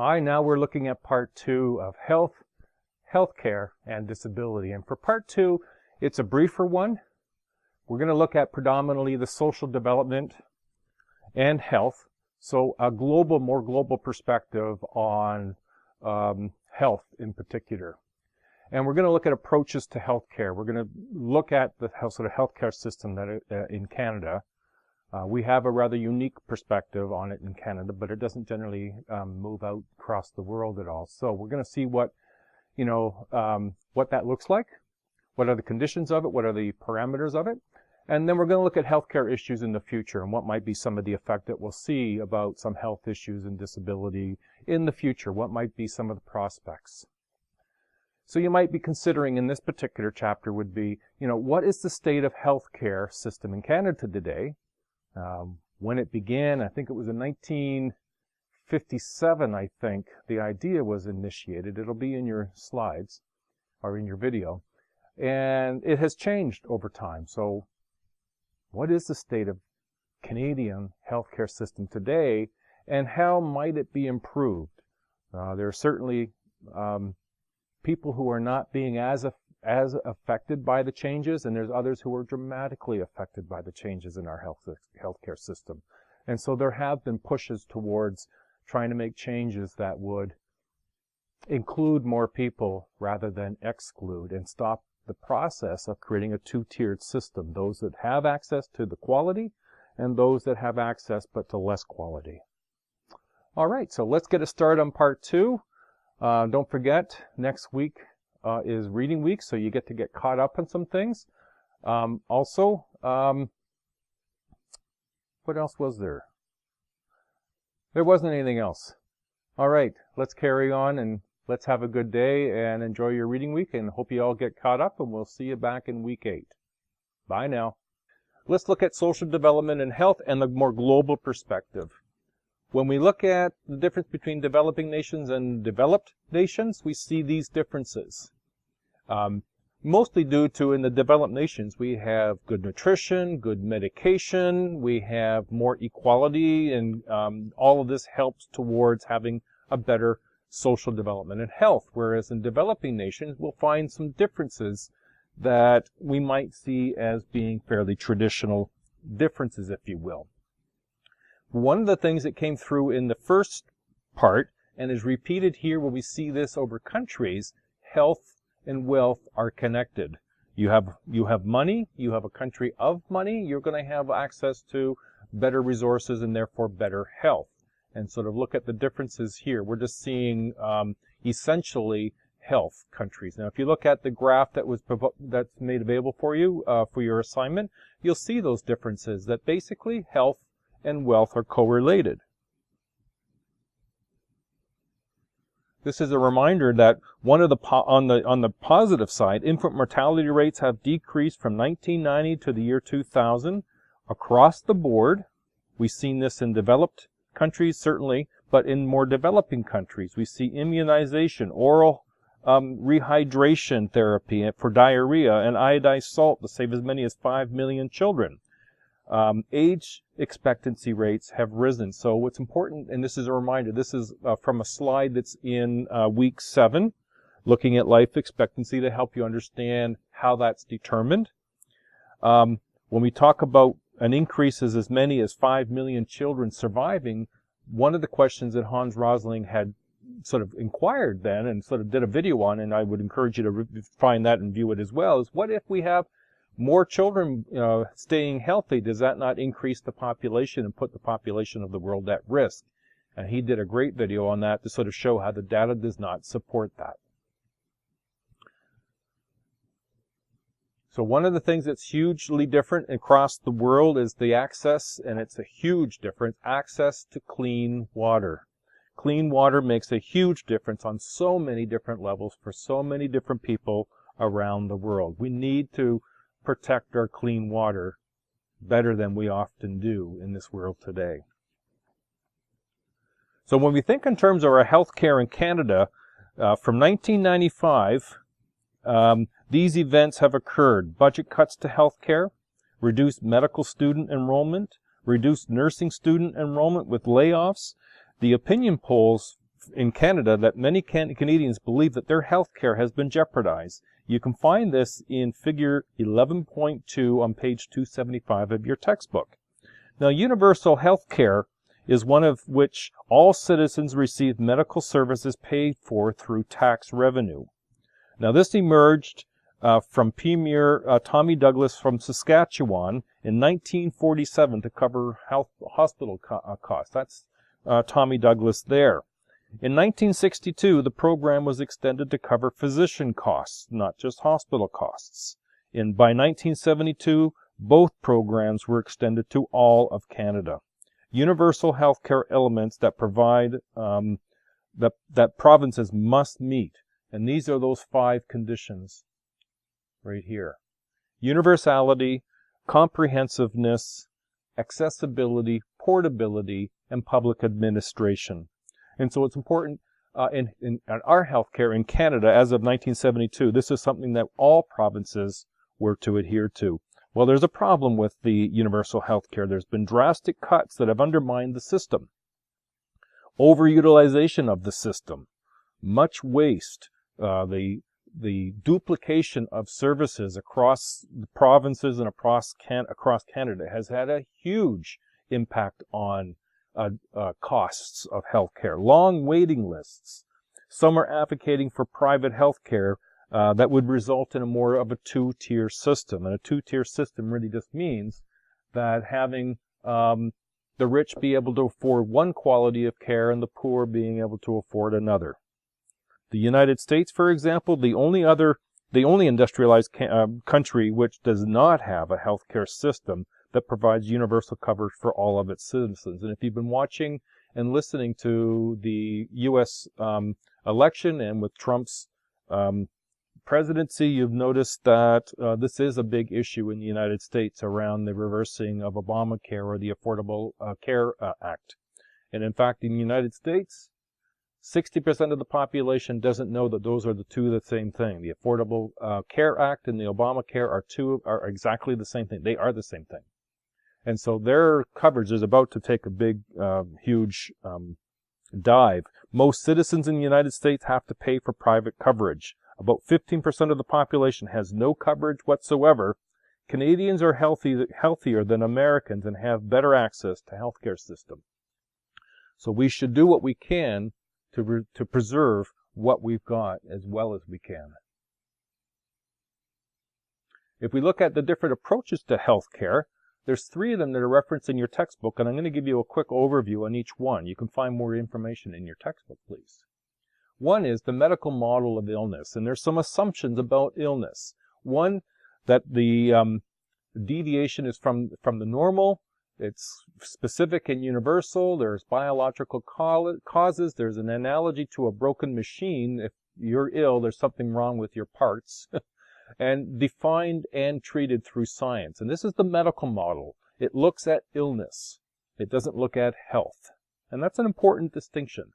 Hi, now we're looking at part 2 of healthcare, and disability. And for part 2, it's a briefer one. We're going to look at predominantly the social development and health. So a more global perspective on health in particular. And we're going to look at approaches to healthcare. We're going to look at the sort of healthcare system that in Canada. We have a rather unique perspective on it in Canada, but it doesn't generally move out across the world at all. So we're going to see what that looks like, what are the conditions of it, what are the parameters of it, and then we're going to look at healthcare issues in the future and what might be some of the effect that we'll see about some health issues and disability in the future. What might be some of the prospects? So you might be considering in this particular chapter would be, what is the state of healthcare system in Canada today? When it began, I think it was in 1957, I think, the idea was initiated. It'll be in your slides or in your video. And it has changed over time. So what is the state of Canadian healthcare system today, and how might it be improved? There are certainly people who are not being as affected by the changes, and there's others who are dramatically affected by the changes in our healthcare system. And so there have been pushes towards trying to make changes that would include more people rather than exclude, and stop the process of creating a two-tiered system, those that have access to the quality and those that have access but to less quality. All right, so let's get a start on part 2. Don't forget, next week is reading week, so you get to get caught up on some things. What else was there? There wasn't anything else. All right, let's carry on and let's have a good day and enjoy your reading week, and hope you all get caught up, and we'll see you back in week 8. Bye now. Let's look at social development and health and the more global perspective. When we look at the difference between developing nations and developed nations, we see these differences. Mostly due to, in the developed nations, we have good nutrition, good medication, we have more equality, and all of this helps towards having a better social development and health. Whereas in developing nations, we'll find some differences that we might see as being fairly traditional differences, if you will. One of the things that came through in the first part, and is repeated here where we see this over countries, health and wealth are connected. You have money, you have a country of money, you're going to have access to better resources and therefore better health. And sort of look at the differences here. We're just seeing essentially health countries. Now, if you look at the graph that's made available for you for your assignment, you'll see those differences, that basically health and wealth are correlated. This is a reminder that one of the on the positive side, infant mortality rates have decreased from 1990 to the year 2000 across the board. We've seen this in developed countries, certainly, but in more developing countries, we see immunization, oral rehydration therapy for diarrhea, and iodized salt to save as many as 5 million children. Age expectancy rates have risen. So what's important, and this is a reminder, this is from a slide that's in week 7, looking at life expectancy to help you understand how that's determined. When we talk about an increase as many as 5 million children surviving, one of the questions that Hans Rosling had sort of inquired then and sort of did a video on, and I would encourage you to find that and view it as well, is what if we have more children staying healthy? Does that not increase the population and put the population of the world at risk? And he did a great video on that to sort of show how the data does not support that. So one of the things that's hugely different across the world is the access, and it's a huge difference, access to clean water. Clean water makes a huge difference on so many different levels for so many different people around the world. We need to protect our clean water better than we often do in this world today. So when we think in terms of our health care in Canada, from 1995, these events have occurred. Budget cuts to health care, reduced medical student enrollment, reduced nursing student enrollment with layoffs. The opinion polls in Canada that many Canadians believe that their health care has been jeopardized. You can find this in figure 11.2 on page 275 of your textbook. Now, universal health care is one of which all citizens receive medical services paid for through tax revenue. Now, this emerged from Premier Tommy Douglas from Saskatchewan in 1947 to cover hospital costs. That's Tommy Douglas there. In 1962, the program was extended to cover physician costs, not just hospital costs. By 1972, both programs were extended to all of Canada. Universal health care elements that provide that provinces must meet, and these are those 5 conditions right here: universality, comprehensiveness, accessibility, portability, and public administration. And so it's important in our healthcare in Canada as of 1972, this is something that all provinces were to adhere to. Well, there's a problem with the universal healthcare. There's been drastic cuts that have undermined the system. Overutilization of the system, much waste, the duplication of services across the provinces and across Canada has had a huge impact on costs of healthcare. Long waiting lists. Some are advocating for private healthcare that would result in more of a 2-tier system. And a 2-tier system really just means that having the rich be able to afford one quality of care and the poor being able to afford another. The United States, for example, the only industrialized country which does not have a healthcare system that provides universal coverage for all of its citizens. And if you've been watching and listening to the U.S. Election and with Trump's presidency, you've noticed that this is a big issue in the United States around the reversing of Obamacare or the Affordable Care Act. And in fact, in the United States, 60% of the population doesn't know that those are the same thing. The Affordable Care Act and the Obamacare are exactly the same thing. They are the same thing. And so their coverage is about to take a big, huge dive. Most citizens in the United States have to pay for private coverage. About 15% of the population has no coverage whatsoever. Canadians are healthier than Americans and have better access to healthcare system. So we should do what we can to preserve what we've got as well as we can. If we look at the different approaches to healthcare, there's 3 of them that are referenced in your textbook, and I'm going to give you a quick overview on each one. You can find more information in your textbook, please. One is the medical model of illness, and there's some assumptions about illness. One, that the deviation is from the normal. It's specific and universal. There's biological causes. There's an analogy to a broken machine. If you're ill, there's something wrong with your parts. And defined and treated through science. And this is the medical model. It looks at illness. It doesn't look at health. And that's an important distinction.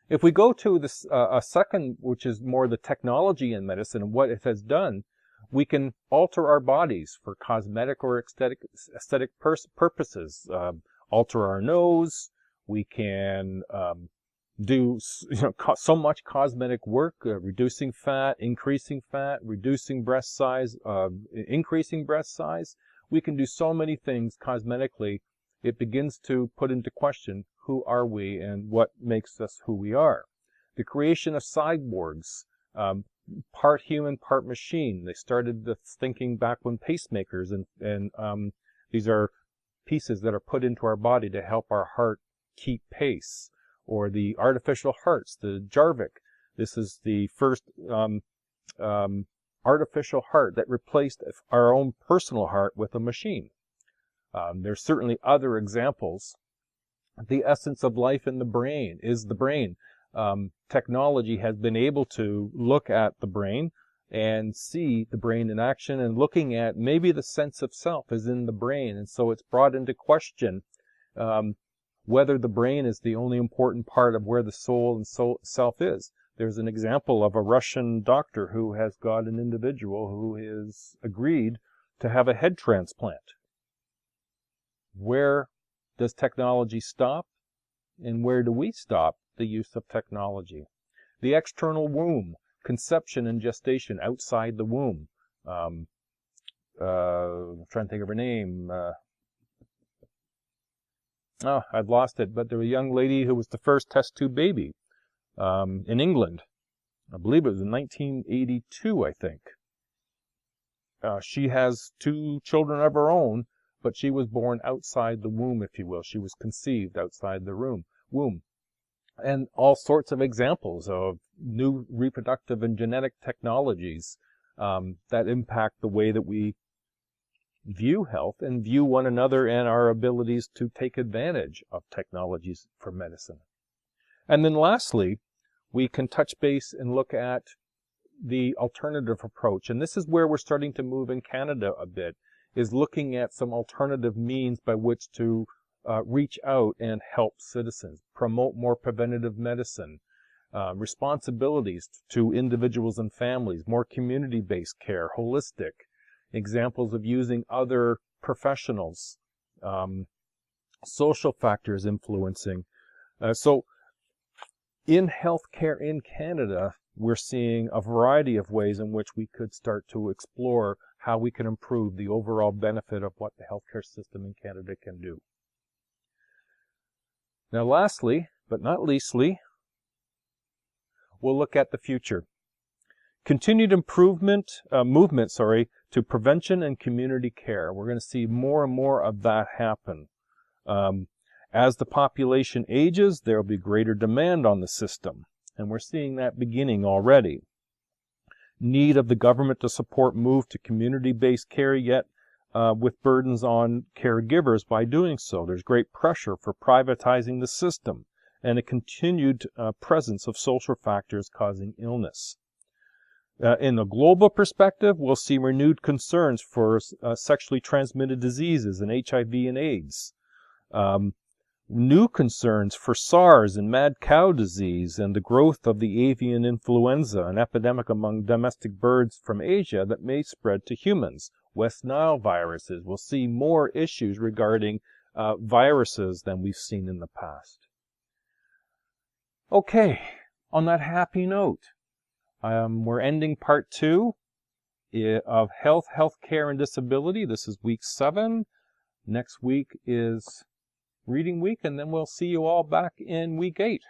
If we go to this, a second, which is more the technology in medicine and what it has done, we can alter our bodies for cosmetic or aesthetic purposes. Alter our nose. We can do so much cosmetic work, reducing fat, increasing fat, reducing breast size, increasing breast size. We can do so many things cosmetically. It begins to put into question who are we and what makes us who we are. The creation of cyborgs, part human, part machine. They started the thinking back when pacemakers and these are pieces that are put into our body to help our heart keep pace. Or the artificial hearts, the Jarvik. This is the first artificial heart that replaced our own personal heart with a machine. There's certainly other examples. The essence of life in the brain is the brain. Technology has been able to look at the brain and see the brain in action and looking at maybe the sense of self is in the brain. And so it's brought into question whether the brain is the only important part of where the soul and self is. There's an example of a Russian doctor who has got an individual who is agreed to have a head transplant. Where does technology stop? And where do we stop? The use of technology. The external womb, conception and gestation outside the womb. I'm trying to think of her name. I've lost it, but there was a young lady who was the first test tube baby in England. I believe it was in 1982, I think. She has 2 children of her own, but she was born outside the womb, if you will. She was conceived outside the womb. And all sorts of examples of new reproductive and genetic technologies that impact the way that we view health and view one another and our abilities to take advantage of technologies for medicine. And then lastly, we can touch base and look at the alternative approach. And this is where we're starting to move in Canada a bit, is looking at some alternative means by which to reach out and help citizens, promote more preventative medicine, responsibilities to individuals and families, more community-based care, holistic, examples of using other professionals, social factors influencing. So in healthcare in Canada, we're seeing a variety of ways in which we could start to explore how we can improve the overall benefit of what the healthcare system in Canada can do. Now lastly, but not leastly, we'll look at the future. Continued movement to prevention and community care. We're going to see more and more of that happen. As the population ages, there will be greater demand on the system, and we're seeing that beginning already. Need of the government to support move to community-based care, yet with burdens on caregivers by doing so. There's great pressure for privatizing the system and a continued presence of social factors causing illness. In a global perspective, we'll see renewed concerns for sexually transmitted diseases and HIV and AIDS. New concerns for SARS and mad cow disease and the growth of the avian influenza, an epidemic among domestic birds from Asia that may spread to humans. West Nile viruses. We'll see more issues regarding viruses than we've seen in the past. Okay, on that happy note, we're ending part 2 of health, healthcare, and disability. This is week 7. Next week is reading week, and then we'll see you all back in week 8.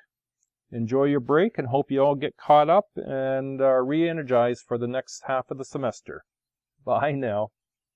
Enjoy your break and hope you all get caught up and are re-energized for the next half of the semester. Bye now.